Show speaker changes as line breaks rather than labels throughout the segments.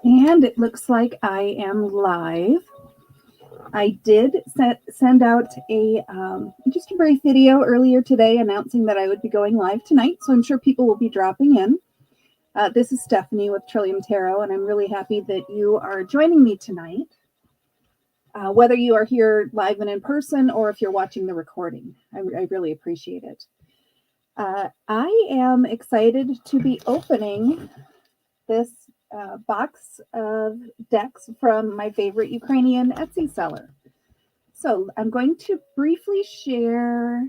And it looks like I am live. I did send out just a brief video earlier today announcing that I would be going live tonight, so I'm sure people will be dropping in. This is Stephanie with Trillium Tarot, and I'm really happy that you are joining me tonight. Whether you are here live and in person or if you're watching the recording, I really appreciate it. I am excited to be opening this box of decks from my favorite Ukrainian Etsy seller. So I'm going to briefly share.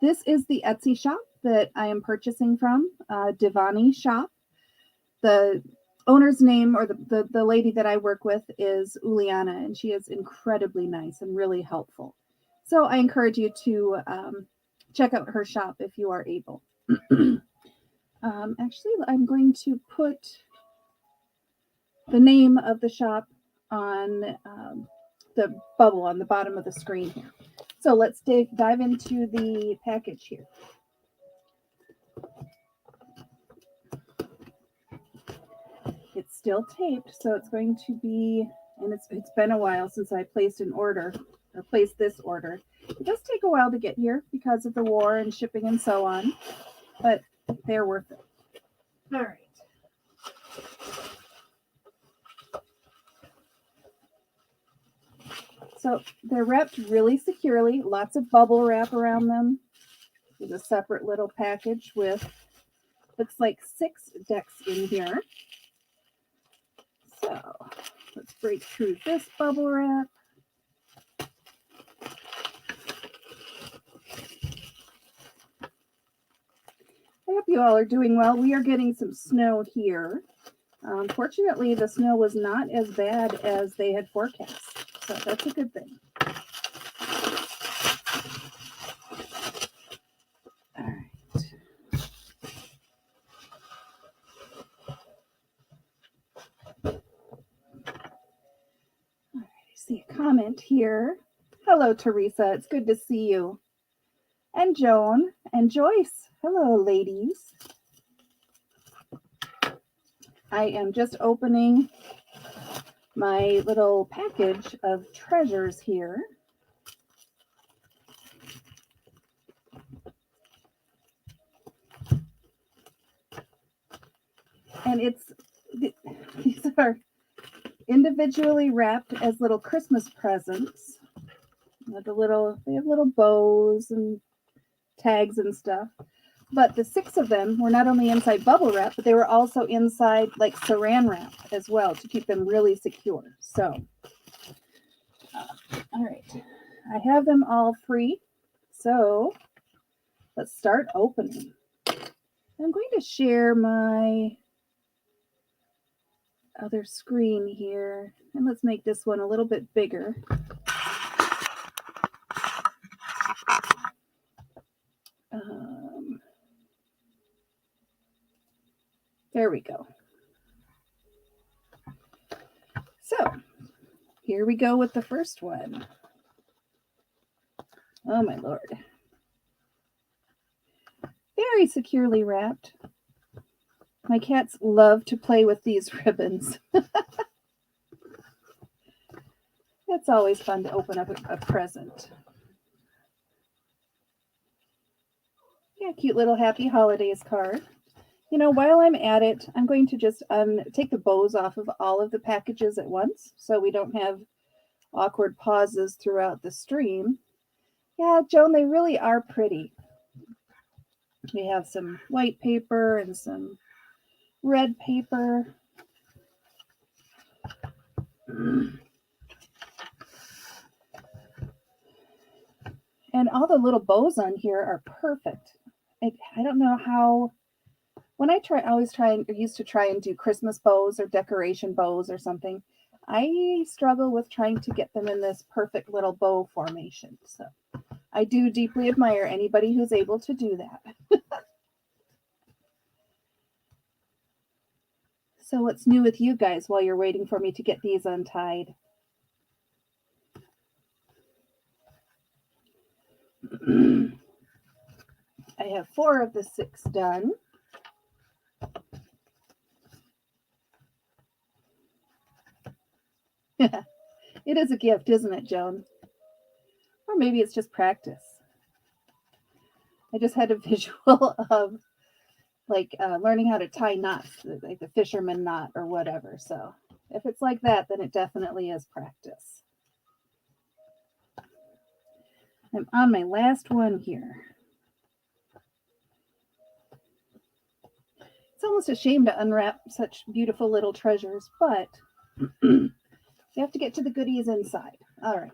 This is the Etsy shop that I am purchasing from, DevaniShop. The owner's name, or the lady that I work with, is Uliana, and she is incredibly nice and really helpful. So I encourage you to check out her shop if you are able. Actually, I'm going to put the name of the shop on the bubble on the bottom of the screen here. So let's dive into the package here. It's still taped, so it's going to be, and it's been a while since I placed an order, or placed this order. It does take a while to get here because of the war and shipping and so on, but they're worth it. All right. So they're wrapped really securely, lots of bubble wrap around them. There's a separate little package with, looks like 6 decks in here. So let's break through this bubble wrap. I hope you all are doing well. We are getting some snow here. Fortunately, the snow was not as bad as they had forecast, so that's a good thing. All right. I see a comment here. Hello, Teresa. It's good to see you. And Joan and Joyce. Hello, ladies. I am just opening my little package of treasures here. And these are individually wrapped as little Christmas presents. They have little bows and tags and stuff. But the 6 of them were not only inside bubble wrap, but they were also inside like saran wrap as well to keep them really secure. So, all right, I have them all free. So let's start opening. I'm going to share my other screen here, and let's make this one a little bit bigger. There we go. So here we go with the first one. Oh my Lord. Very securely wrapped. My cats love to play with these ribbons. It's always fun to open up a present. Yeah, cute little happy holidays card. You know, while I'm at it, I'm going to just take the bows off of all of the packages at once so we don't have awkward pauses throughout the stream. Yeah, Joan, they really are pretty. We have some white paper and some red paper. And all the little bows on here are perfect. I don't know how, when I used to try and do Christmas bows or decoration bows or something, I struggle with trying to get them in this perfect little bow formation. So I do deeply admire anybody who's able to do that. So what's new with you guys while you're waiting for me to get these untied? I have 4 of the 6 done. It is a gift, isn't it, Joan? Or maybe it's just practice. I just had a visual of like learning how to tie knots, like the fisherman knot or whatever. So if it's like that, then it definitely is practice. I'm on my last one here. It's almost a shame to unwrap such beautiful little treasures, but you have to get to the goodies inside. All right.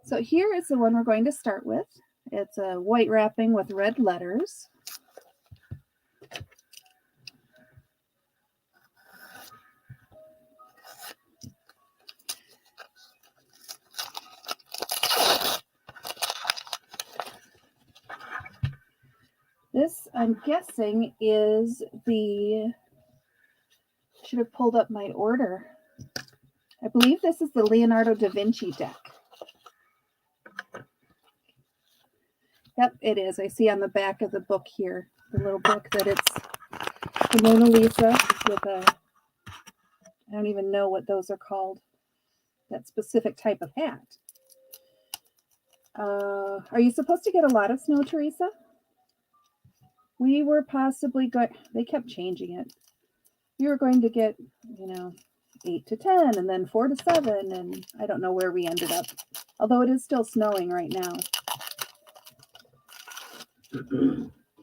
So here is the one we're going to start with. It's a white wrapping with red letters. This, I'm guessing, is the, should have pulled up my order. I believe this is the Leonardo da Vinci deck. Yep, it is. I see on the back of the book here, the little book, that it's the Mona Lisa with a, I don't even know what those are called, that specific type of hat. Are you supposed to get a lot of snow, Teresa? We were possibly going, they kept changing it. We were going to get, 8 to 10 and then 4 to 7, and I don't know where we ended up, although it is still snowing right now.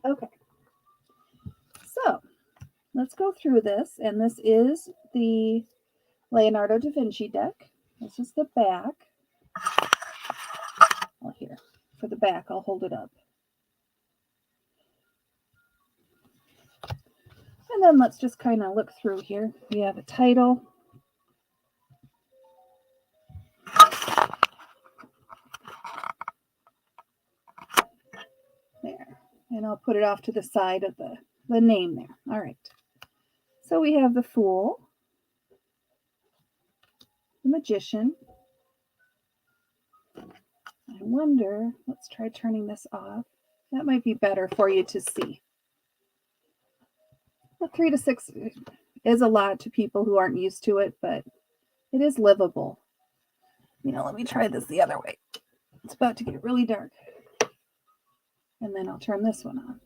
Okay, so let's go through this, and this is the Leonardo da Vinci deck. This is the back. Well, here, for the back, I'll hold it up. And then let's just kind of look through here. We have a title. There. And I'll put it off to the side of the name there. All right. So we have the Fool, the Magician. I wonder, let's try turning this off. That might be better for you to see. Well, 3 to 6 is a lot to people who aren't used to it, but it is livable. Let me try this the other way. It's about to get really dark. And then I'll turn this one on.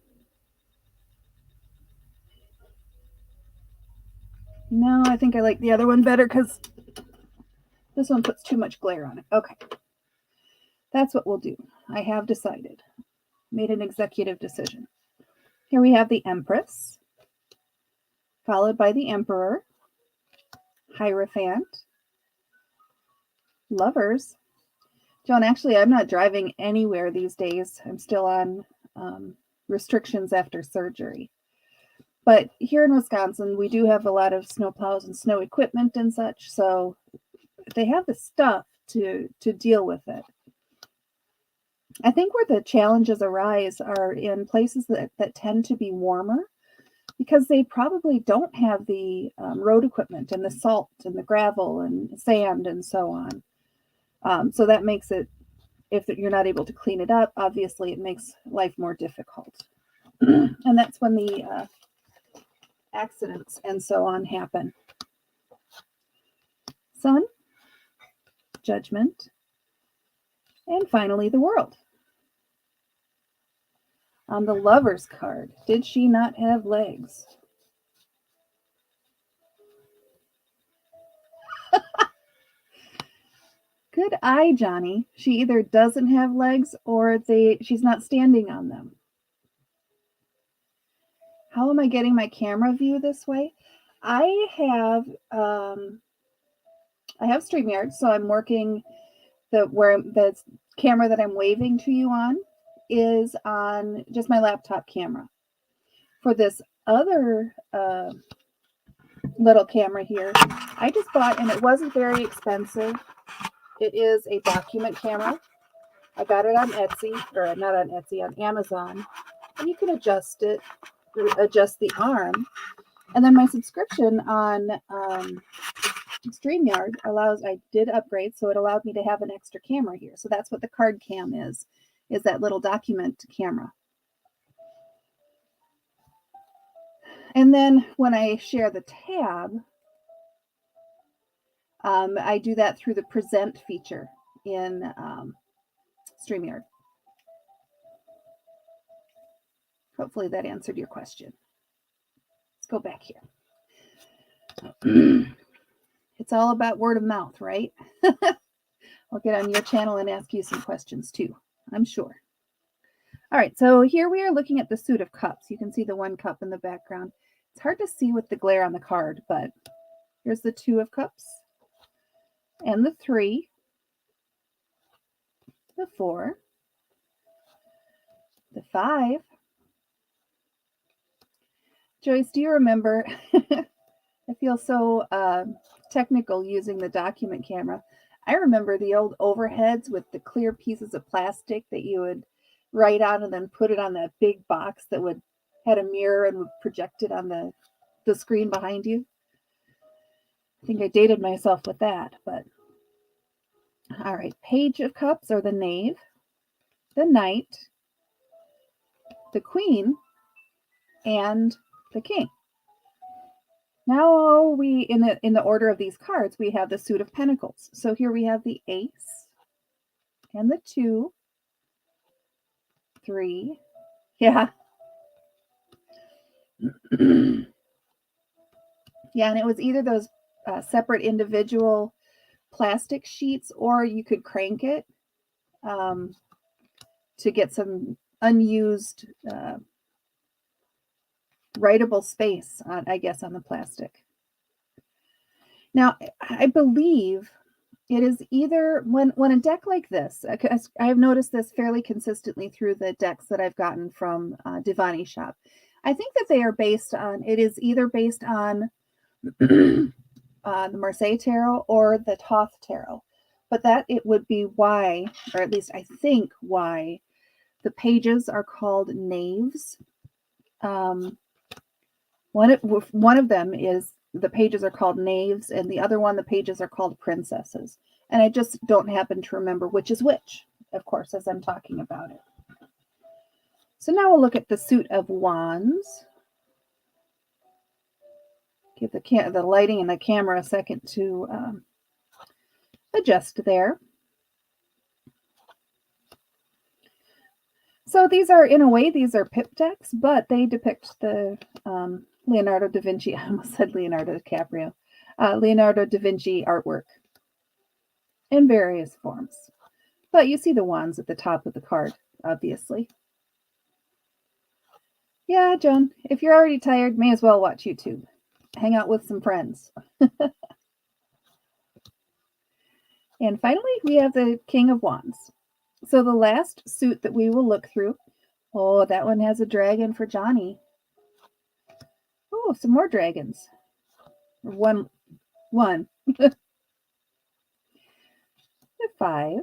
No, I think I like the other one better because this one puts too much glare on it. Okay. That's what we'll do. I have decided. Made an executive decision. Here we have the Empress, followed by the Emperor, Hierophant, Lovers. John, actually, I'm not driving anywhere these days. I'm still on restrictions after surgery. But here in Wisconsin, we do have a lot of snow plows and snow equipment and such, so they have the stuff to deal with it. I think where the challenges arise are in places that tend to be warmer, because they probably don't have the road equipment and the salt and the gravel and sand and so on. So that makes it, if you're not able to clean it up, obviously it makes life more difficult. And that's when the accidents and so on happen. Sun, Judgment, and finally the World. On the Lover's card, did she not have legs? Good eye, Johnny. She either doesn't have legs or she's not standing on them. How am I getting my camera view this way? I have StreamYard, so I'm working the camera that I'm waving to you on is on just my laptop camera. For this other little camera here, I just bought, and it wasn't very expensive. It is a document camera. I got it on Etsy, or not on Etsy, on Amazon. And you can adjust it, adjust the arm. And then my subscription on StreamYard I did upgrade, so it allowed me to have an extra camera here. So that's what the card cam is that little document camera. And then when I share the tab, I do that through the present feature in StreamYard. Hopefully that answered your question. Let's go back here. It's all about word of mouth, right? I'll get on your channel and ask you some questions too, I'm sure. All right, so here we are looking at the suit of cups. You can see the 1 cup in the background. It's hard to see with the glare on the card, but here's the 2 of cups and the 3, the 4, the 5. Joyce, do you remember? I feel so technical using the document camera. I remember the old overheads with the clear pieces of plastic that you would write on and then put it on that big box that had a mirror and would project it on the screen behind you. I think I dated myself with that, but all right. Page of Cups or the Knave, the Knight, the Queen, and the King. Now we, in the order of these cards, we have the suit of Pentacles. So here we have the Ace and the 2, 3. Yeah. Yeah, and it was either those separate individual plastic sheets, or you could crank it to get some unused writable space on, I guess, on the plastic. Now, I believe it is either when a deck like this, I've noticed this fairly consistently through the decks that I've gotten from DevaniShop. I think that they are based on, it is either based on the Marseille Tarot or the Thoth Tarot, but that it would be why, or at least I think why, the pages are called knaves. One of them is the pages are called knaves, and the other one, the pages are called princesses. And I just don't happen to remember which is which, of course, as I'm talking about it. So now we'll look at the suit of wands. Give the lighting and the camera a second to adjust there. So these are, in a way, these are pip decks, but they depict the Leonardo da Vinci, I almost said Leonardo DiCaprio, Leonardo da Vinci artwork in various forms. But you see the wands at the top of the card, obviously. Yeah, Joan, if you're already tired, may as well watch YouTube. Hang out with some friends. And finally, we have the King of Wands. So the last suit that we will look through, oh, that one has a dragon for Johnny. Oh, some more dragons. One. The 5.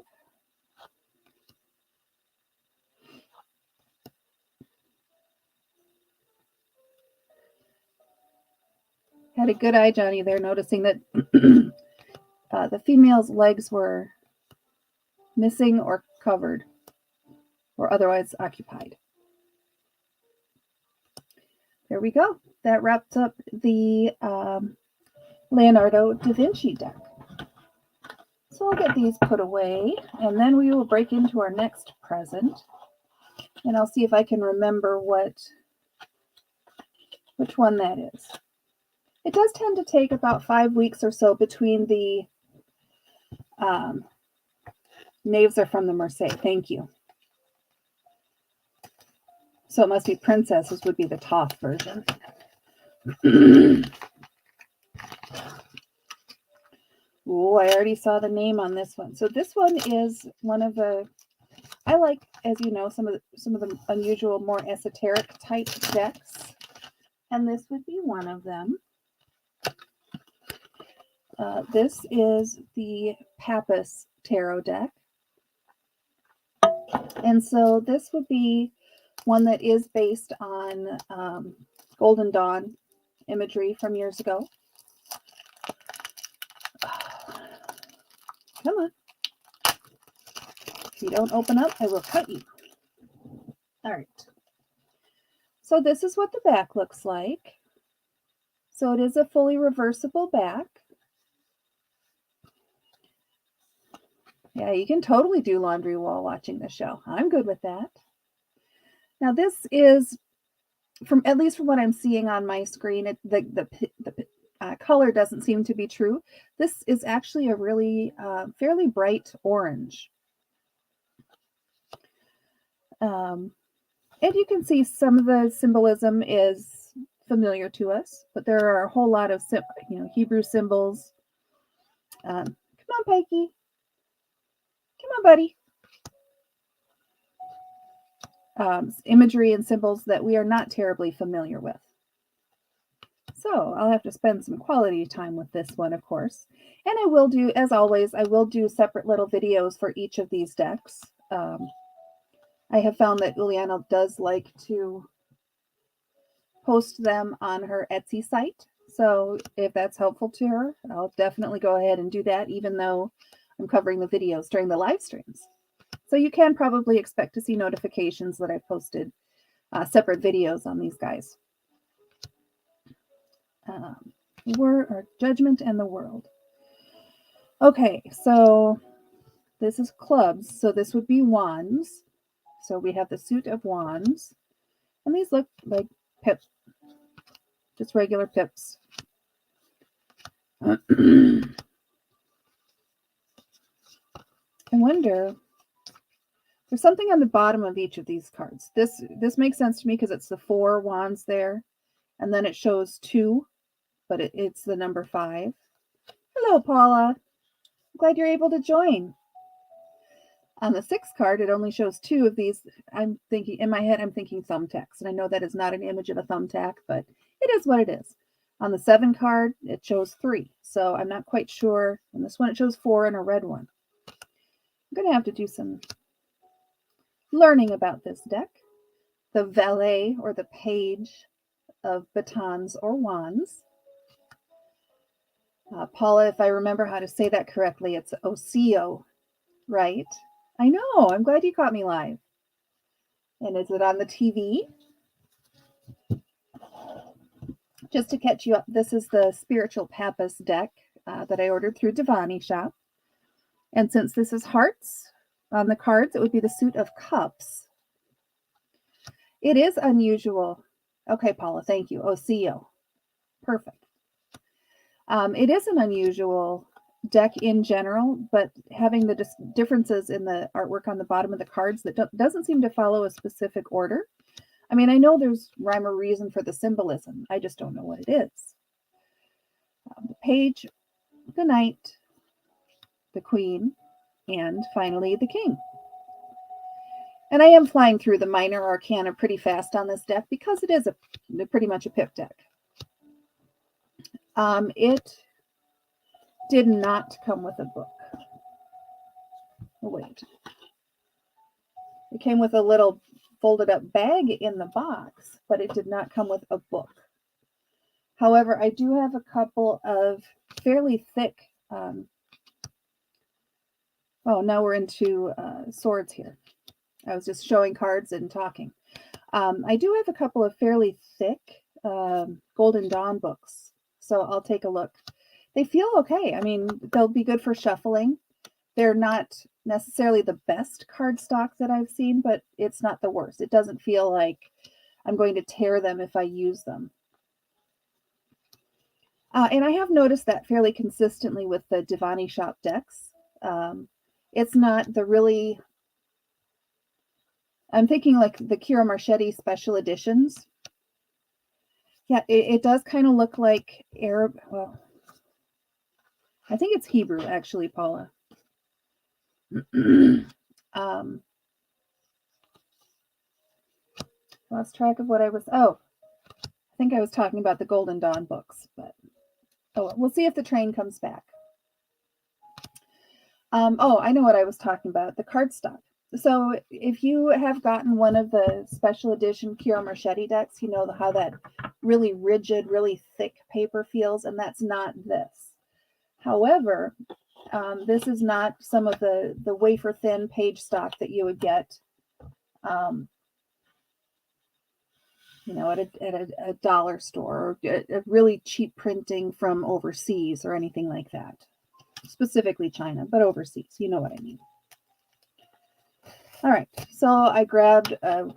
Had a good eye, Johnny, there, noticing that the female's legs were missing or covered or otherwise occupied. There we go. That wraps up the Leonardo da Vinci deck. So I'll get these put away, and then we will break into our next present, and I'll see if I can remember which one that is. It does tend to take about 5 weeks or so between the knaves are from the Marseille. Thank you. So it must be princesses would be the Thoth version. Oh, I already saw the name on this one. So this one is one of the, I like, as you know, some of the unusual, more esoteric type decks, and this would be one of them. This is the Pappas Tarot deck. And so this would be one that is based on Golden Dawn imagery from years ago. Come on. If you don't open up, I will cut you. All right. So this is what the back looks like. So it is a fully reversible back. Yeah, you can totally do laundry while watching the show. I'm good with that. Now this is, from at least from what I'm seeing on my screen, the color doesn't seem to be true. This is actually a really fairly bright orange. And you can see some of the symbolism is familiar to us, but there are a whole lot of Hebrew symbols. Come on, Pikey. Come on, buddy. Imagery and symbols that we are not terribly familiar with. So I'll have to spend some quality time with this one, of course. And I will do, as always, I will do separate little videos for each of these decks. I have found that Uliana does like to post them on her Etsy site. So if that's helpful to her, I'll definitely go ahead and do that, even though I'm covering the videos during the live streams. So you can probably expect to see notifications that I've posted separate videos on these guys. Judgment and the world. Okay, so this is clubs. So this would be wands. So we have the suit of wands. And these look like pips. Just regular pips. I wonder, there's something on the bottom of each of these cards. This makes sense to me because it's the 4 wands there. And then it shows 2, but it's the number 5. Hello, Paula. I'm glad you're able to join. On the 6th card, it only shows 2 of these. I'm thinking, in my head, I'm thinking thumbtacks. And I know that is not an image of a thumbtack, but it is what it is. On the 7 card, it shows 3. So I'm not quite sure. On this one, it shows 4 and a red one. I'm going to have to do some learning about this deck. The valet, or the page of batons or wands. Paula, if I remember how to say that correctly, it's Osio, right? I know. I'm glad you caught me live. And is it on the TV? Just to catch you up, this is the Spiritual Pappas deck that I ordered through DevaniShop. And since this is hearts on the cards, it would be the suit of cups. It is unusual. Okay, Paula, thank you. Osio. Perfect. It is an unusual deck in general, but having the differences in the artwork on the bottom of the cards that doesn't seem to follow a specific order. I mean, I know there's rhyme or reason for the symbolism. I just don't know what it is. The page, the knight, the queen, and finally the king. And I am flying through the minor arcana pretty fast on this deck because it is pretty much a pip deck. It did not come with a book. Oh, wait. It came with a little folded up bag in the box, but it did not come with a book. However, I do have a couple of fairly thick, oh, now we're into swords here. I was just showing cards and talking. I do have a couple of fairly thick Golden Dawn books, so I'll take a look. They feel okay. I mean, they'll be good for shuffling. They're not necessarily the best cardstock that I've seen, but it's not the worst. It doesn't feel like I'm going to tear them if I use them. And I have noticed that fairly consistently with the DevaniShop decks. It's not the really, I'm thinking like the Kira Marchetti special editions. Yeah, it does kind of look like Arab. Well, I think it's Hebrew, actually, Paula. Lost track of what I was. Oh, I think I was talking about the Golden Dawn books, but oh, we'll see if the train comes back. Oh, I know what I was talking about. The cardstock. So if you have gotten one of the special edition Kira Marchetti decks, you know how that really rigid, really thick paper feels, and that's not this. However, this is not some of the wafer thin page stock that you would get, you know, at a dollar store, or a really cheap printing from overseas or anything like that. Specifically China, but overseas, you know what I mean. All right, so I grabbed a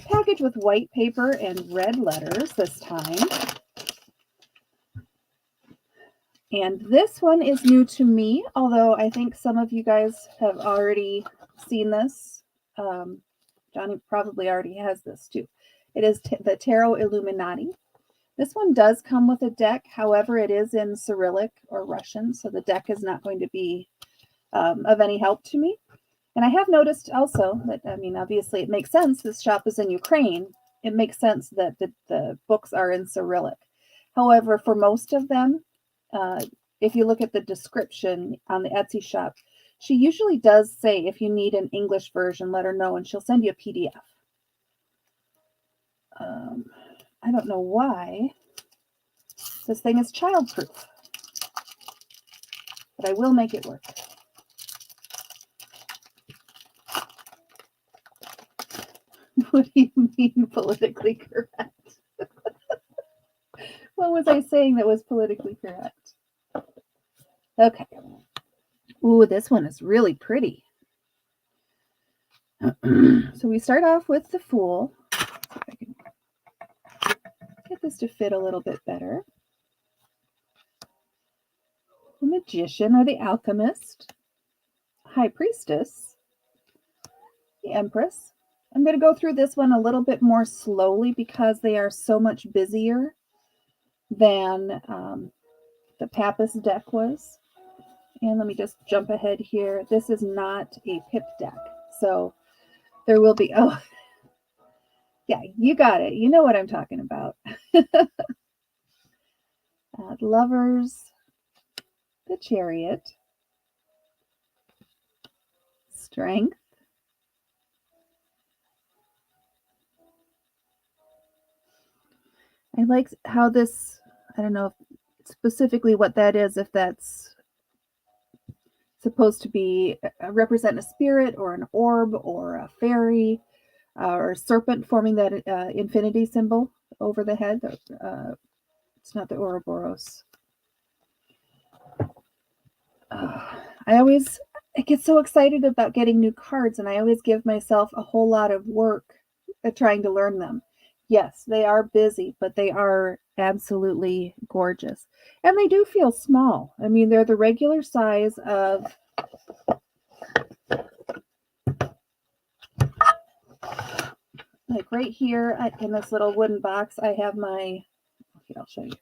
package with white paper and red letters this time. And this one is new to me, although I think some of you guys have already seen this. Johnny probably already has this too. It is the Tarot Illuminati. This one does come with a deck. However, it is in Cyrillic or Russian, so the deck is not going to be of any help to me. And I have noticed also that, I mean, obviously it makes sense. This shop is in Ukraine. It makes sense that the books are in Cyrillic. However, for most of them, if you look at the description on the Etsy shop, she usually does say if you need an English version, let her know and she'll send you a PDF. I don't know why this thing is childproof, but I will make it work. What do you mean politically correct? What was I saying that was politically correct? Okay. Ooh, this one is really pretty. So we start off with the Fool. See if I can get this to fit a little bit better. The Magician or the Alchemist. High Priestess. The Empress. I'm going to go through this one a little bit more slowly because they are so much busier than the Papist deck was. And let me just jump ahead here. This is not a pip deck. So there will be, oh, yeah, you got it. You know what I'm talking about. Lovers, the Chariot, Strength, I like how this, I don't know specifically what that is, if that's supposed to be represent a spirit or an orb or a fairy or a serpent forming that infinity symbol over the head. It's not the Ouroboros. I get so excited about getting new cards, and I always give myself a whole lot of work at trying to learn them. Yes, they are busy, but they are absolutely gorgeous. And they do feel small. I mean, they're the regular size of like right here in this little wooden box, I have my, okay, I'll show you.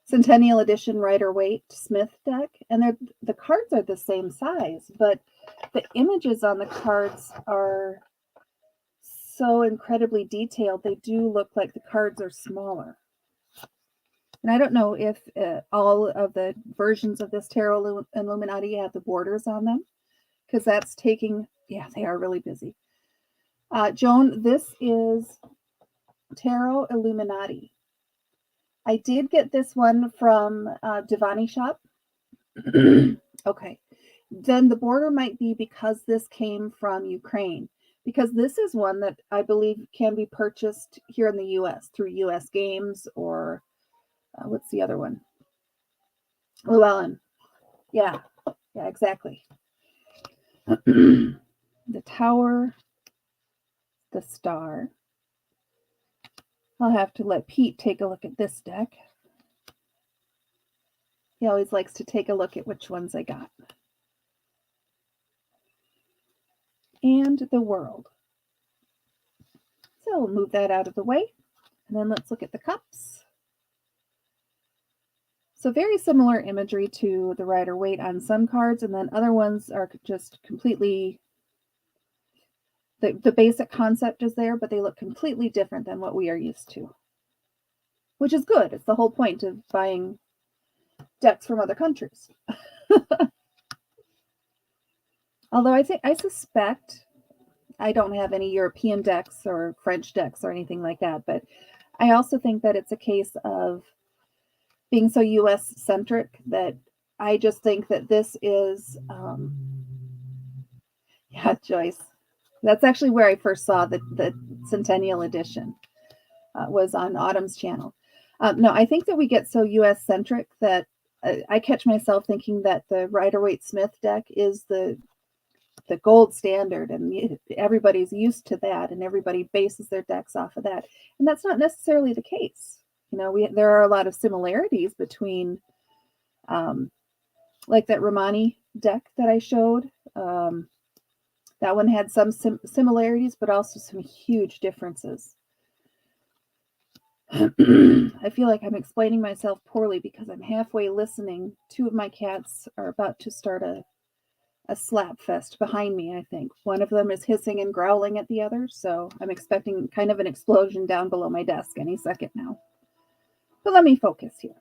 Centennial Edition Rider-Waite Smith deck, and the cards are the same size, but the images on the cards are so incredibly detailed. They do look like the cards are smaller. And I don't know if all of the versions of this Tarot Illuminati have the borders on them, because that's taking, yeah, they are really busy. Joan, this is Tarot Illuminati. I did get this one from DevaniShop. Okay. Then the border might be because this came from Ukraine, because this is one that I believe can be purchased here in the U.S. through U.S. Games or what's the other one? Llewellyn. Yeah, exactly. The Tower, the Star. I'll have to let Pete take a look at this deck. He always likes to take a look at which ones I got. And the World. So we'll move that out of the way. And then let's look at the cups. So very similar imagery to the Rider-Waite on some cards, and then other ones are just completely, the basic concept is there, but they look completely different than what we are used to. Which is good. It's the whole point of buying decks from other countries. Although I suspect, I don't have any European decks or French decks or anything like that, but I also think that it's a case of being so US centric that I just think that this is, yeah, Joyce. That's actually where I first saw the Centennial Edition, was on Autumn's channel. No, I think that we get so US centric that I catch myself thinking that the Rider-Waite-Smith deck is the gold standard, and everybody's used to that, and everybody bases their decks off of that. And that's not necessarily the case. There are a lot of similarities between, like that Romani deck that I showed. That one had some similarities, but also some huge differences. I feel like I'm explaining myself poorly because I'm halfway listening. Two of my cats are about to start a slap fest behind me, I think. One of them is hissing and growling at the other, so I'm expecting kind of an explosion down below my desk any second now. But let me focus here.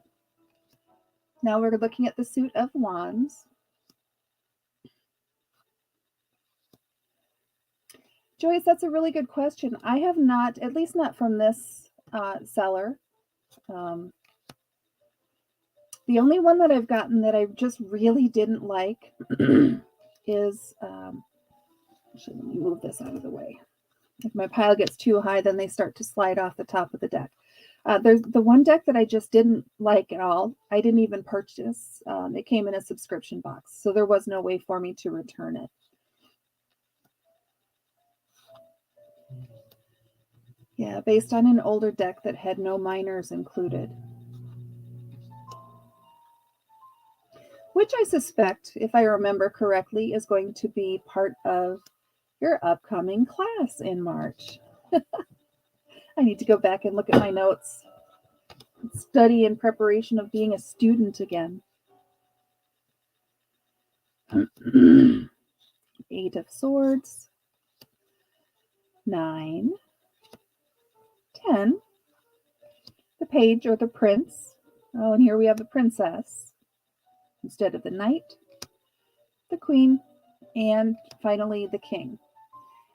Now we're looking at the suit of wands. Joyce, that's a really good question. I have not, at least not from this seller. The only one that I've gotten that I just really didn't like is, actually, let me move this out of the way. If my pile gets too high, then they start to slide off the top of the deck. There's the one deck that I just didn't like at all. I didn't even purchase. It came in a subscription box, so there was no way for me to return it. Yeah, based on an older deck that had no minors included. Which I suspect, if I remember correctly, is going to be part of your upcoming class in March. I need to go back and look at my notes. Study in preparation of being a student again. 8 of Swords. 9. 10. The Page or the Prince. Oh, and here we have the Princess instead of the Knight. The Queen. And finally the King.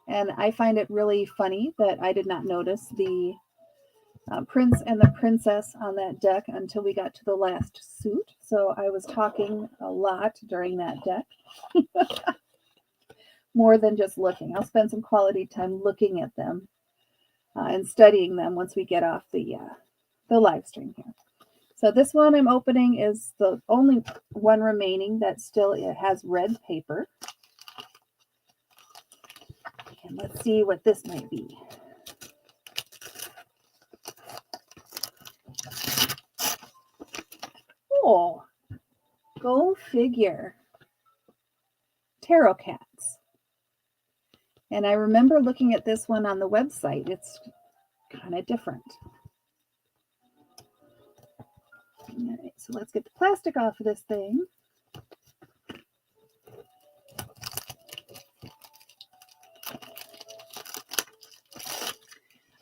And I find it really funny that I did not notice the Prince and the Princess on that deck until we got to the last suit. So I was talking a lot during that deck. More than just looking. I'll spend some quality time looking at them and studying them once we get off the live stream here. So this one I'm opening is the only one remaining that still has red paper. And let's see what this might be. Oh, go figure. Tarot cats. And I remember looking at this one on the website. It's kind of different. All right, so let's get the plastic off of this thing.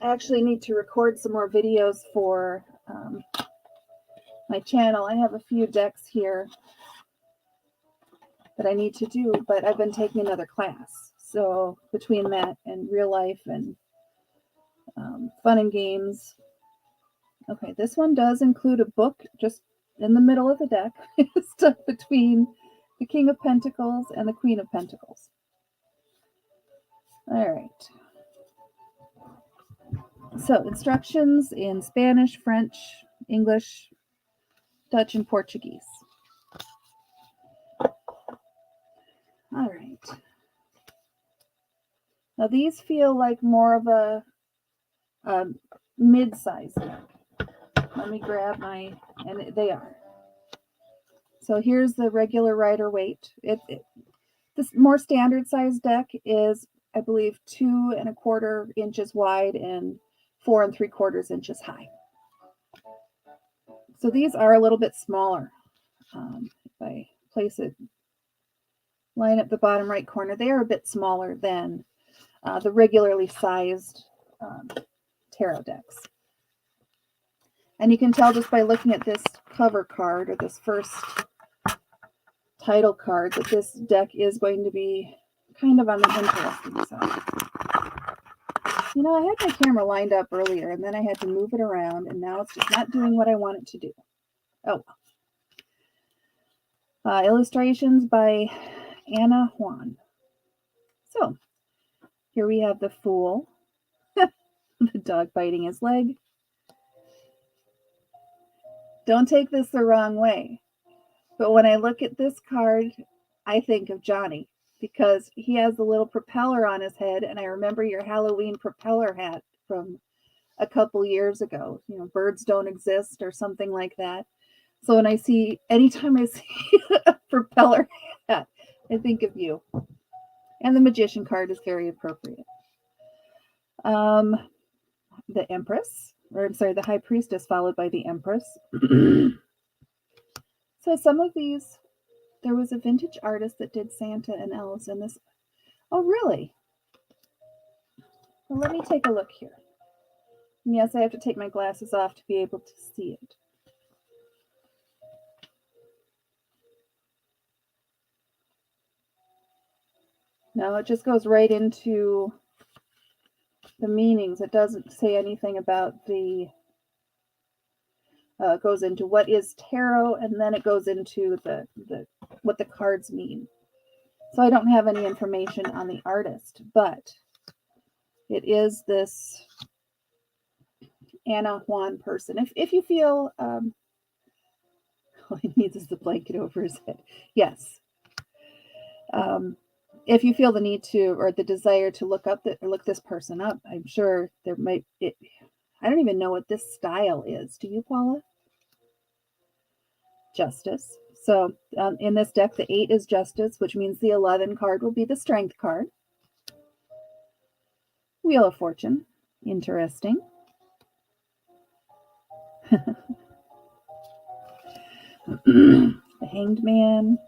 I actually need to record some more videos for my channel. I have a few decks here that I need to do, but I've been taking another class. So between that and real life and fun and games. Okay, this one does include a book just in the middle of the deck, stuck between the King of Pentacles and the Queen of Pentacles. All right. So instructions in Spanish, French, English, Dutch, and Portuguese. All right. Now these feel like more of a mid-size deck. Let me grab my, and they are. So here's the regular Rider-Waite. This more standard size deck is, I believe, 2 1/4 inches wide and 4 3/4 inches high. So these are a little bit smaller. If I place it, line up the bottom right corner, they are a bit smaller than the regularly sized tarot decks. And you can tell just by looking at this cover card or this first title card that this deck is going to be kind of on the interesting side. You know, I had my camera lined up earlier and then I had to move it around and now it's just not doing what I want it to do. Oh well. Illustrations by Anna Juan. So here we have the Fool, the dog biting his leg. Don't take this the wrong way. But when I look at this card, I think of Johnny because he has the little propeller on his head, and I remember your Halloween propeller hat from a couple years ago. You know, birds don't exist or something like that. So when anytime I see a propeller hat, I think of you. And the magician card is very appropriate. The Empress, or I'm sorry, the High Priestess, followed by the Empress. So some of these, there was a vintage artist that did Santa and elves in this. Oh, really? Well, let me take a look here. And yes, I have to take my glasses off to be able to see it. No, it just goes right into the meanings. It doesn't say anything about the, it goes into what is tarot, and then it goes into the what the cards mean. So I don't have any information on the artist, but it is this Ana Juan person. If you feel, all he needs is the blanket over his head. Yes. If you feel the need to, or the desire to look this person up, I'm sure there might. I don't even know what this style is. Do you, Paula? Justice. So in this deck, the 8 is Justice, which means the 11 card will be the Strength card. Wheel of Fortune. Interesting. The Hanged Man.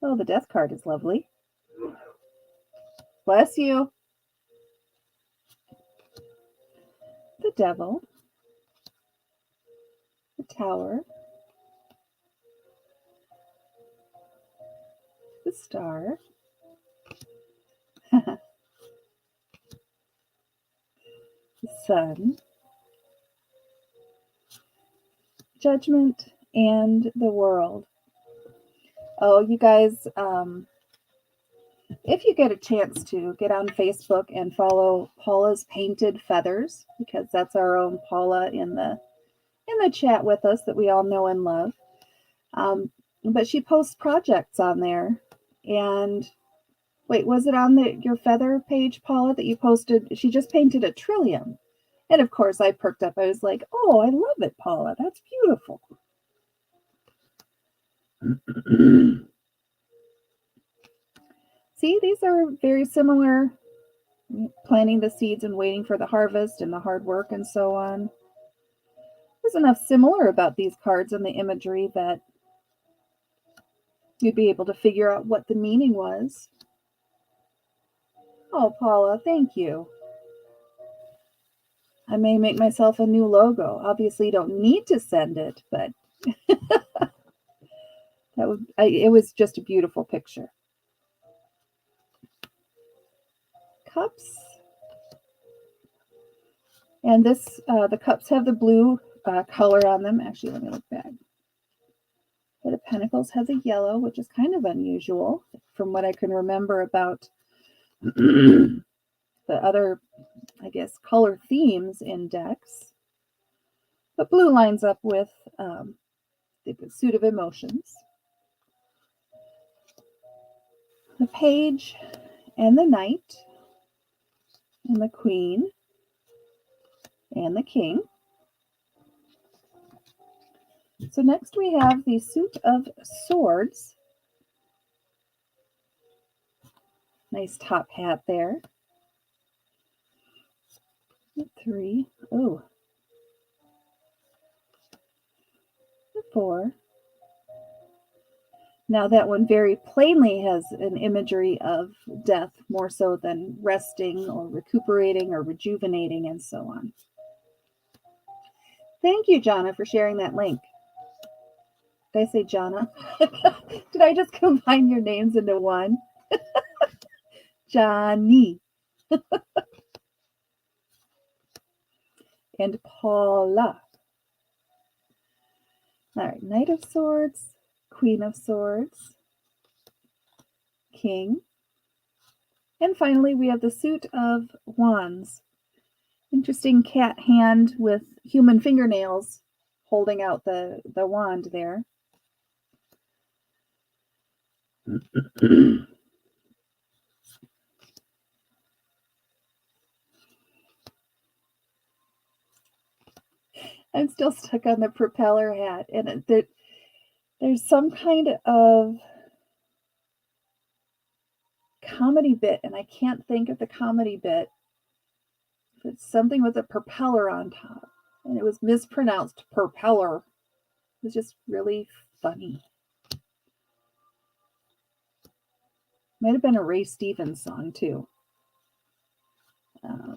Oh, the Death card is lovely. Bless you. The Devil. The Tower. The Star. The Sun. Judgment, and the World. Oh, you guys, if you get a chance to get on Facebook and follow Paula's Painted Feathers, because that's our own Paula in the chat with us that we all know and love. But she posts projects on there. And wait, was it on your feather page, Paula, that you posted? She just painted a trillium. And of course, I perked up. I was like, oh, I love it, Paula. That's beautiful. See, these are very similar. Planting the seeds and waiting for the harvest and the hard work and so on. There's enough similar about these cards and the imagery that you'd be able to figure out what the meaning was. Oh, Paula, thank you. I may make myself a new logo. Obviously, you don't need to send it, but it was just a beautiful picture. Cups. And this, the cups have the blue color on them. Actually, let me look back. The Pentacles has a yellow, which is kind of unusual from what I can remember about the other, I guess, color themes in decks. But blue lines up with the Suit of Emotions. The Page and the Knight and the Queen and the King. So next we have the Suit of Swords. Nice top hat there. 3. Oh. 4. Now that one very plainly has an imagery of death more so than resting or recuperating or rejuvenating and so on. Thank you, Jonna, for sharing that link. Did I say Jonna? Did I just combine your names into one? Johnny. And Paula. All right, Knight of Swords, Queen of Swords, King. And finally, we have the Suit of Wands. Interesting cat hand with human fingernails holding out the wand there. I'm still stuck on the propeller hat, and there's some kind of comedy bit, and I can't think of the comedy bit. It's something with a propeller on top, and it was mispronounced propeller. It was just really funny. Might have been a Ray Stevens song too. A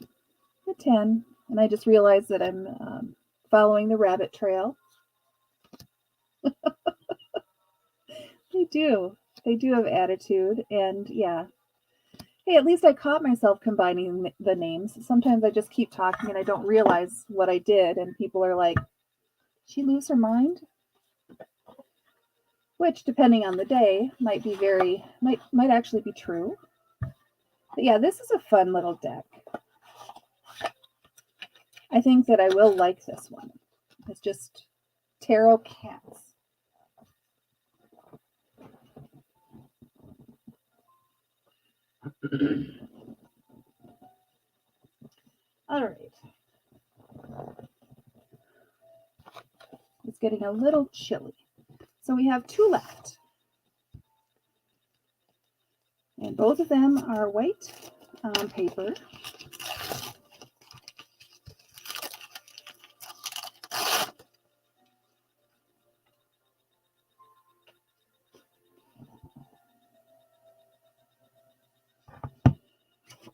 10, and I just realized that I'm following the rabbit trail. They do have attitude, and yeah. Hey, at least I caught myself combining the names. Sometimes I just keep talking and I don't realize what I did, and people are like, "Did she lose her mind?" Which, depending on the day, might actually be true. But yeah, this is a fun little deck. I think that I will like this one. It's just tarot cats. All right. It's getting a little chilly. So we have 2 left. And both of them are white on paper.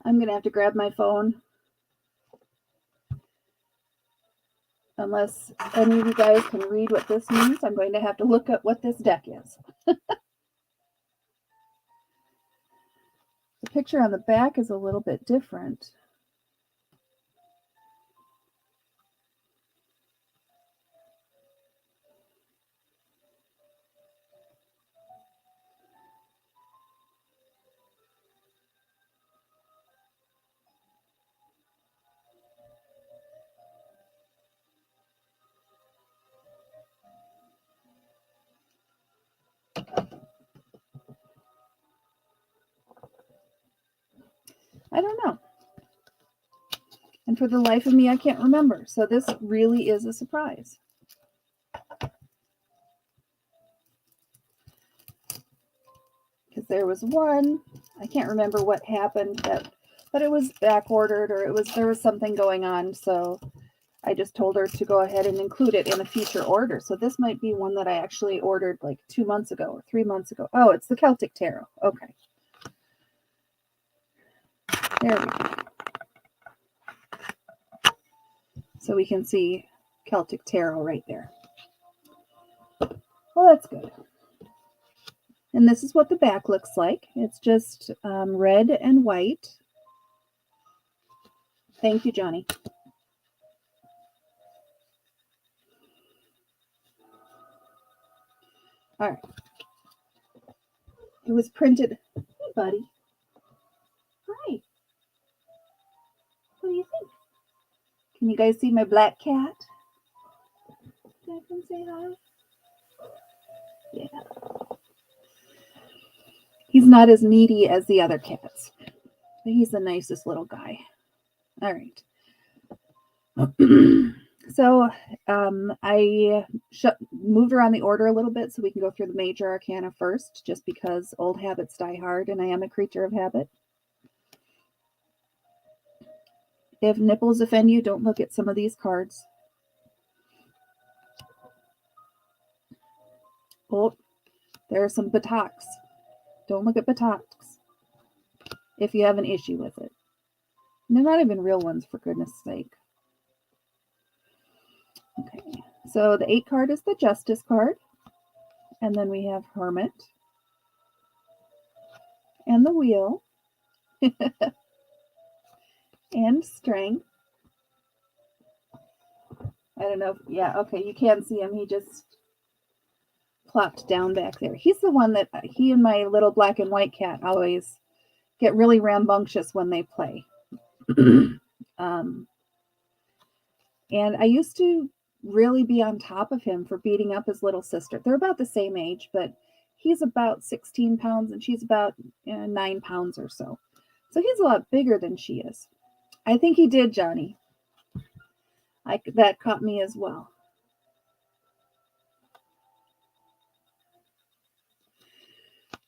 I'm going to have to grab my phone. Unless any of you guys can read what this means, I'm going to have to look up what this deck is. The picture on the back is a little bit different. I don't know. And for the life of me, I can't remember. So this really is a surprise. Because there was one, I can't remember what happened, but it was back ordered, or there was something going on. So I just told her to go ahead and include it in a future order. So this might be one that I actually ordered like 2 months ago or 3 months ago. Oh, it's the Celtic Tarot. Okay. There we go. So we can see Celtic Tarot right there. Well, that's good. And this is what the back looks like. It's just red and white. Thank you, Johnny. All right. It was printed. Hey, buddy. Hi. What do you think? Can you guys see my black cat? Can I come say hi? Yeah. He's not as needy as the other cats, but he's the nicest little guy. All right. So I moved around the order a little bit so we can go through the major arcana first, just because old habits die hard, and I am a creature of habit. If nipples offend you, don't look at some of these cards. Oh, there are some buttocks. Don't look at buttocks if you have an issue with it. And they're not even real ones, for goodness sake. Okay, so the 8 card is the Justice card. And then we have Hermit. And the Wheel. And Strength. I don't know. Yeah, okay, you can see him. He just plopped down back there. He's the one that he and my little black and white cat always get really rambunctious when they play. And I used to really be on top of him for beating up his little sister. They're about the same age, but he's about 16 pounds and she's about 9 pounds or so. So he's a lot bigger than she is. I think he did, Johnny. That caught me as well.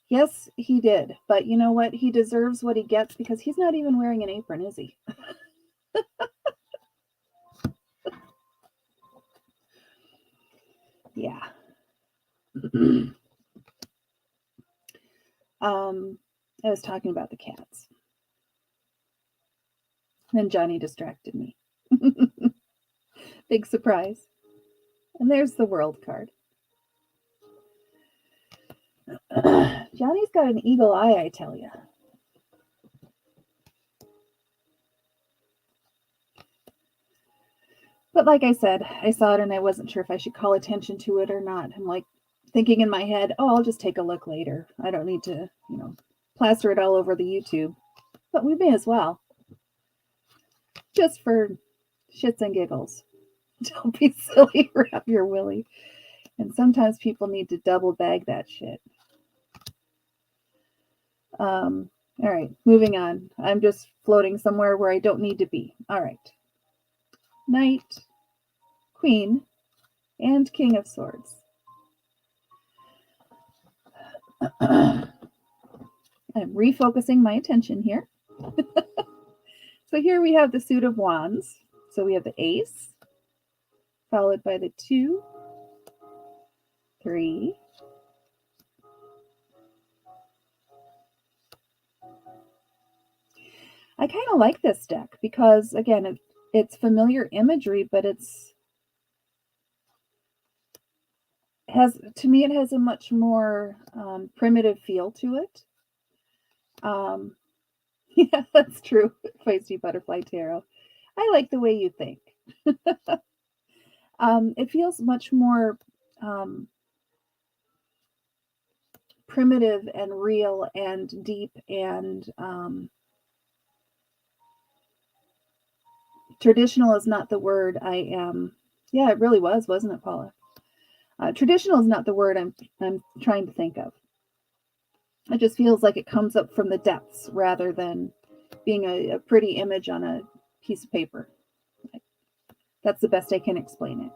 Yes, he did. But you know what? He deserves what he gets because he's not even wearing an apron, is he? Yeah. I was talking about the cats. Then Johnny distracted me. Big surprise. And there's the world card. Johnny's got an eagle eye, I tell you. But like I said, I saw it and I wasn't sure if I should call attention to it or not. I'm like thinking in my head, oh, I'll just take a look later. I don't need to, plaster it all over the YouTube. But we may as well. Just for shits and giggles. Don't be silly, wrap your willy. And sometimes people need to double bag that shit. All right, moving on. I'm just floating somewhere where I don't need to be. All right. Knight, Queen, and King of Swords. I'm refocusing my attention here. So here we have the suit of wands. So we have the ace, followed by the 2, 3, I kind of like this deck because, again, it's familiar imagery, but it has a much more primitive feel to it. Yeah, that's true. Feisty Butterfly Tarot. I like the way you think. It feels much more primitive and real and deep and traditional is not the word I am. Yeah, it really was, wasn't it, Paula? Traditional is not the word I'm trying to think of. It just feels like it comes up from the depths rather than being a pretty image on a piece of paper. That's the best I can explain it.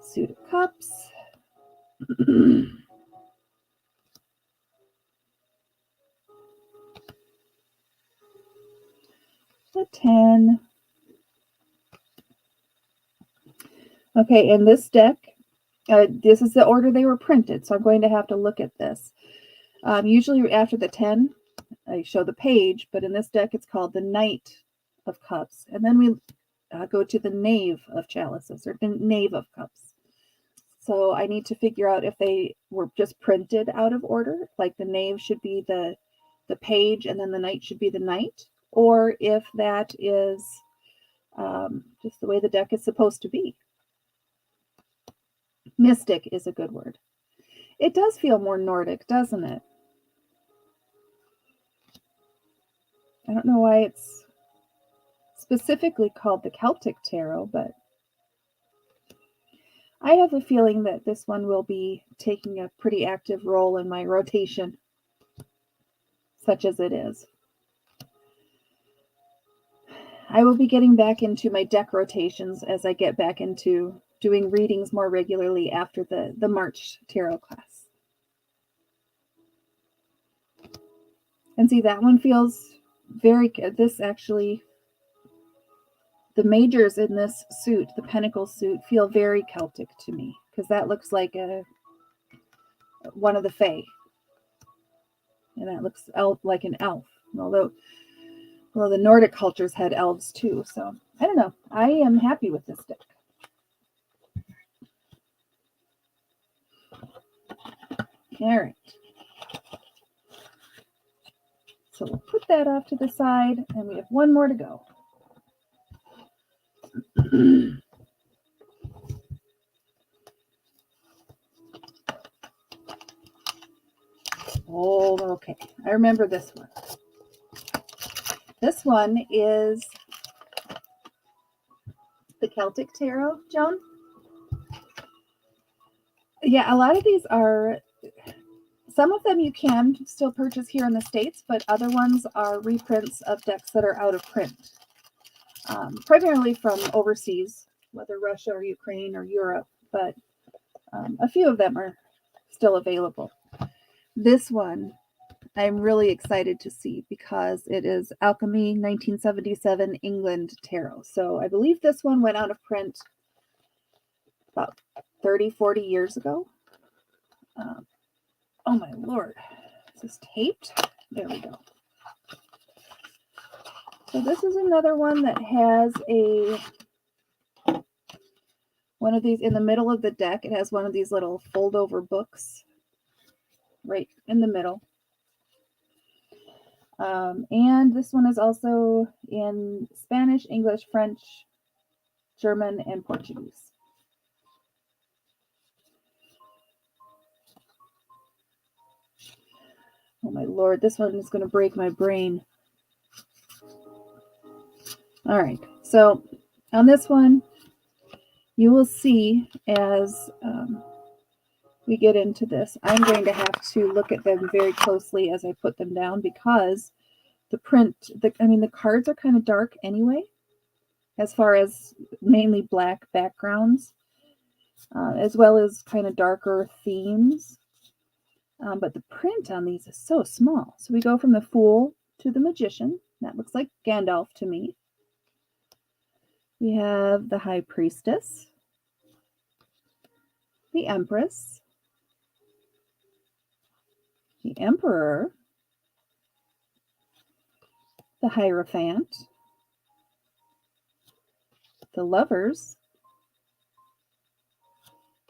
Suit of Cups. The 10. Okay, in this deck, this is the order they were printed, so I'm going to have to look at this. Usually after the 10, I show the page, but in this deck it's called the Knight of Cups. And then we go to the Knave of Chalices, or the Knave of Cups. So I need to figure out if they were just printed out of order, like the Knave should be the page and then the Knight should be the Knight, or if that is just the way the deck is supposed to be. Mystic is a good word. It does feel more Nordic, doesn't it? I don't know why it's specifically called the Celtic Tarot, but I have a feeling that this one will be taking a pretty active role in my rotation, such as it is. I will be getting back into my deck rotations as I get back into doing readings more regularly after the March tarot class. And see, that one feels very good. This actually, the majors in this suit, the Pentacle suit, feel very Celtic to me because that looks like one of the Fae. And that looks like an elf. Although the Nordic cultures had elves too. So I don't know. I am happy with this deck. All right. So we'll put that off to the side, and we have one more to go. Oh, okay. I remember this one. This one is the Celtic Tarot, Joan. Yeah, a lot of these are, some of them you can still purchase here in the States, but other ones are reprints of decks that are out of print, primarily from overseas, whether Russia or Ukraine or Europe, but a few of them are still available. This one I'm really excited to see because it is Alchemy 1977 England Tarot. So I believe this one went out of print about 30, 40 years ago. Oh my Lord. Is this taped? There we go. So this is another one that has one of these in the middle of the deck. It has one of these little fold over books right in the middle. And this one is also in Spanish, English, French, German, and Portuguese. Oh my Lord, this one is going to break my brain. All right, so on this one, you will see as we get into this, I'm going to have to look at them very closely as I put them down because the print, the cards are kind of dark anyway, as far as mainly black backgrounds, as well as kind of darker themes. But the print on these is so small. So we go from the Fool to the Magician. That looks like Gandalf to me. We have the High Priestess, the Empress, the Emperor, the Hierophant, the Lovers,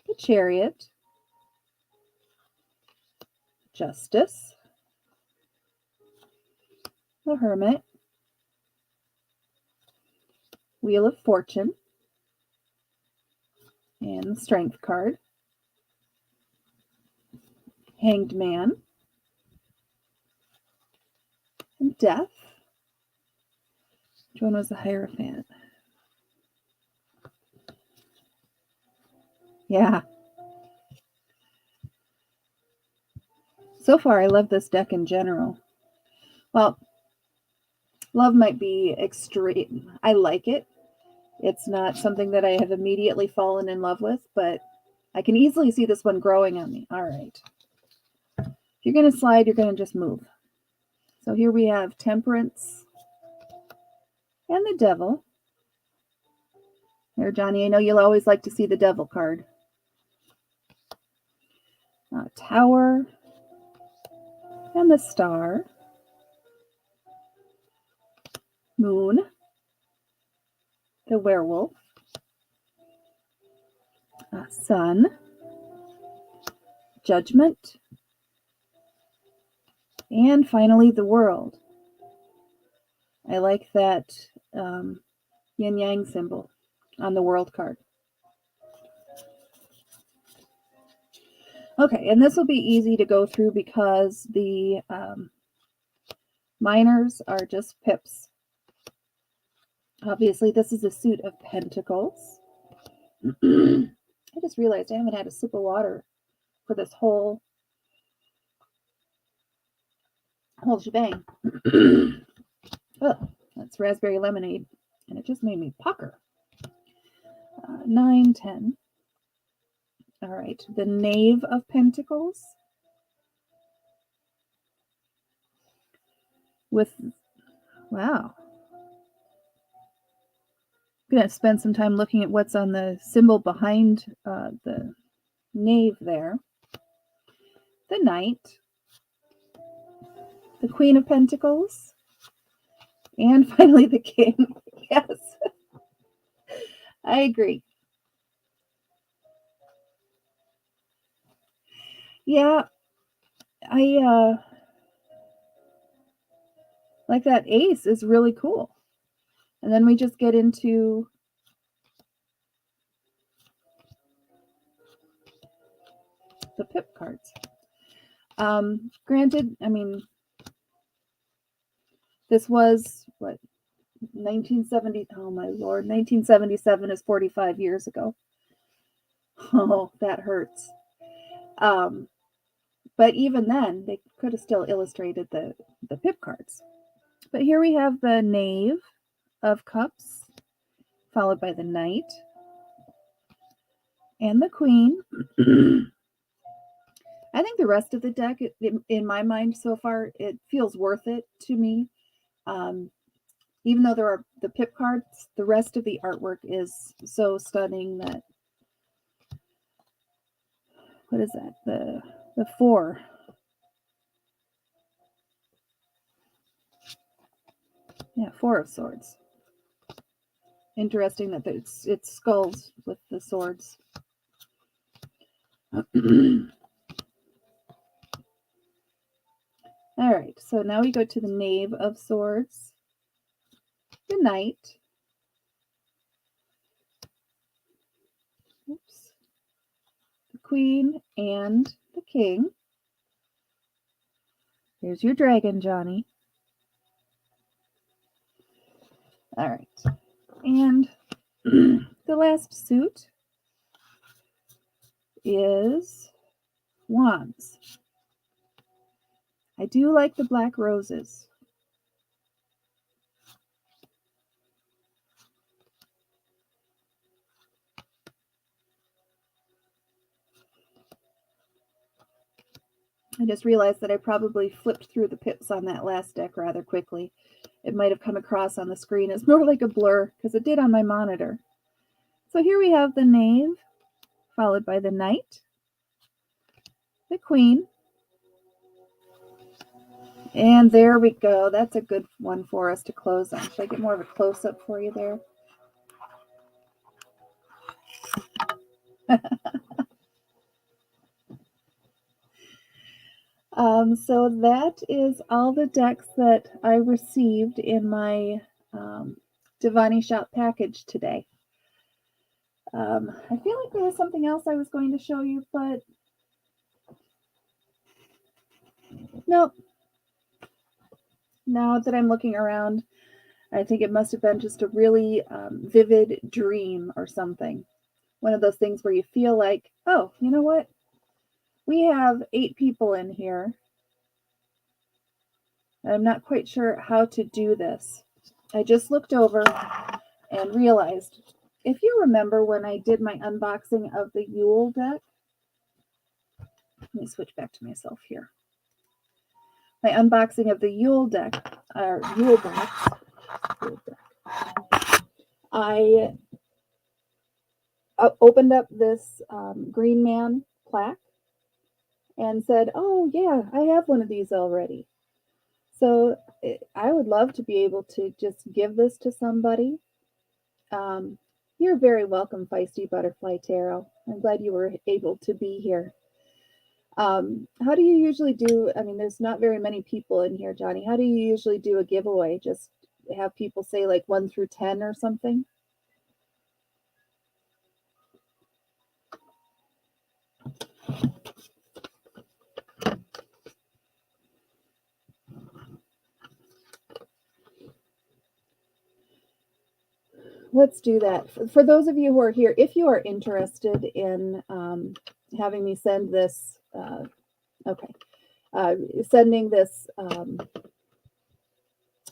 the Chariot, Justice, the Hermit, Wheel of Fortune, and the Strength card, Hanged Man, and Death. Which one was the Hierophant? Yeah. So far, I love this deck in general. Well, love might be extreme. I like it. It's not something that I have immediately fallen in love with, but I can easily see this one growing on me. All right. If you're going to slide, you're going to just move. So here we have Temperance and the Devil. There, Johnny, I know you'll always like to see the Devil card. Tower and the Star. Moon, the Werewolf, Sun, Judgment, and finally the World. I like that yin-yang symbol on the World card. Okay, and this will be easy to go through because the minors are just pips. Obviously, this is a suit of Pentacles. I just realized I haven't had a sip of water for this whole shebang. Oh, that's raspberry lemonade, and it just made me pucker. 9, 10. All right, the Knave of Pentacles with, wow. I'm going to spend some time looking at what's on the symbol behind the knave there. The Knight, the Queen of Pentacles, and finally the King. Yes, I agree. Yeah, I like that ace is really cool. And then we just get into the pip cards. Granted, I mean, this was what, 1970. Oh my Lord, 1977 is 45 years ago. Oh, that hurts. But even then, they could have still illustrated the pip cards. But here we have the Knave of Cups, followed by the Knight and the Queen. I think the rest of the deck, in my mind so far, it feels worth it to me. Even though there are the pip cards, the rest of the artwork is so stunning that, what is that? The 4. Yeah, 4 of Swords. Interesting that it's skulls with the swords. All right, so now we go to the Knave of Swords, the Knight, oops, the Queen, and the King. Here's your dragon, Johnny. All right, and the last suit is Wands. I do like the black roses. I just realized that I probably flipped through the pips on that last deck rather quickly. It might have come across on the screen as more like a blur, because it did on my monitor. So here we have the Knave, followed by the Knight, the Queen, and there we go. That's a good one for us to close on. Should I get more of a close-up for you there? So that is all the decks that I received in my DevaniShop package today. I feel like there was something else I was going to show you, but nope. Now that I'm looking around, I think it must have been just a really vivid dream or something. One of those things where you feel like, oh, you know what? We have 8 people in here. I'm not quite sure how to do this. I just looked over and realized, if you remember when I did my unboxing of the Yule deck, let me switch back to myself here. My unboxing of the Yule deck, or Yule box, I opened up this Green Man plaque and said, oh yeah, I have one of these already. So I would love to be able to just give this to somebody. You're very welcome, Feisty Butterfly Tarot. I'm glad you were able to be here. How do you usually do, I mean, there's not very many people in here, Johnny. How do you usually do a giveaway? Just have people say like 1 through 10 or something? Let's do that. For those of you who are here, if you are interested in having me send this, sending this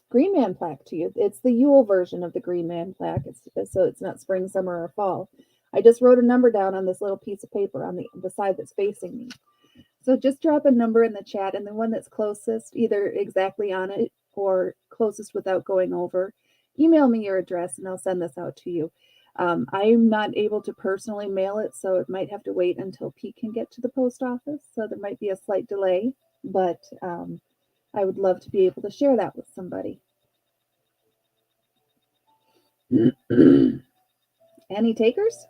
Green Man plaque to you. It's the Yule version of the Green Man plaque. So it's not spring, summer, or fall. I just wrote a number down on this little piece of paper on the side that's facing me. So just drop a number in the chat, and the one that's closest, either exactly on it or closest without going over, email me your address and I'll send this out to you. I'm not able to personally mail it, so it might have to wait until Pete can get to the post office. So there might be a slight delay, but I would love to be able to share that with somebody. Any takers?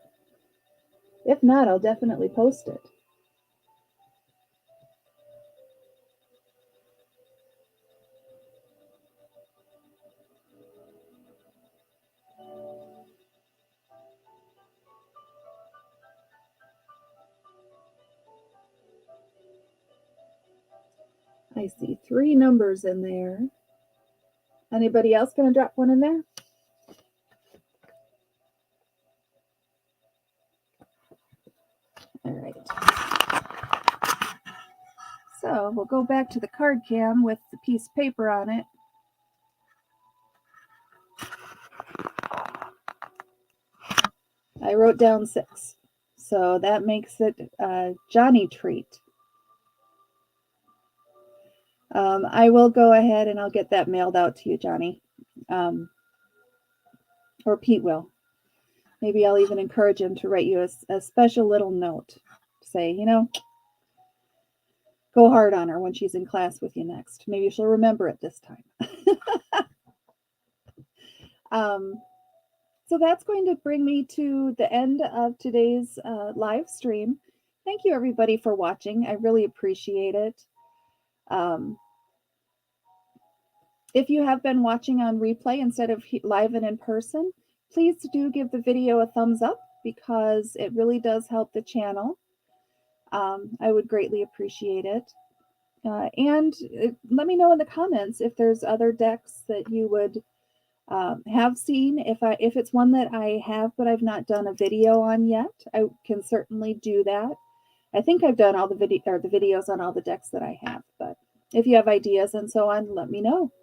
If not, I'll definitely post it. I see 3 numbers in there. Anybody else going to drop one in there? All right. So we'll go back to the card cam with the piece of paper on it. I wrote down 6. So that makes it Johnny treat. I will go ahead and I'll get that mailed out to you, Johnny. Or Pete will. Maybe I'll even encourage him to write you a special little note. Say, you know, go hard on her when she's in class with you next. Maybe she'll remember it this time. So that's going to bring me to the end of today's live stream. Thank you, everybody, for watching. I really appreciate it. If you have been watching on replay instead of live and in person, please do give the video a thumbs up because it really does help the channel. I would greatly appreciate it. And let me know in the comments if there's other decks that you would have seen. If it's one that I have but I've not done a video on yet, I can certainly do that. I think I've done all the videos on all the decks that I have, but if you have ideas and so on, let me know.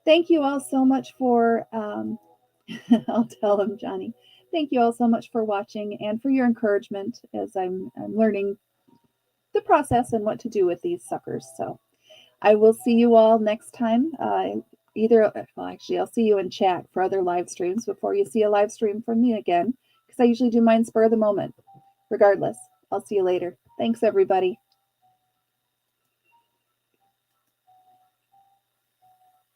Thank you all so much for I'll tell him, Johnny. Thank you all so much for watching and for your encouragement as I'm learning the process and what to do with these suckers. So I will see you all next time. Actually, I'll see you in chat for other live streams before you see a live stream from me again, because I usually do mine spur of the moment. Regardless, I'll see you later. Thanks, everybody.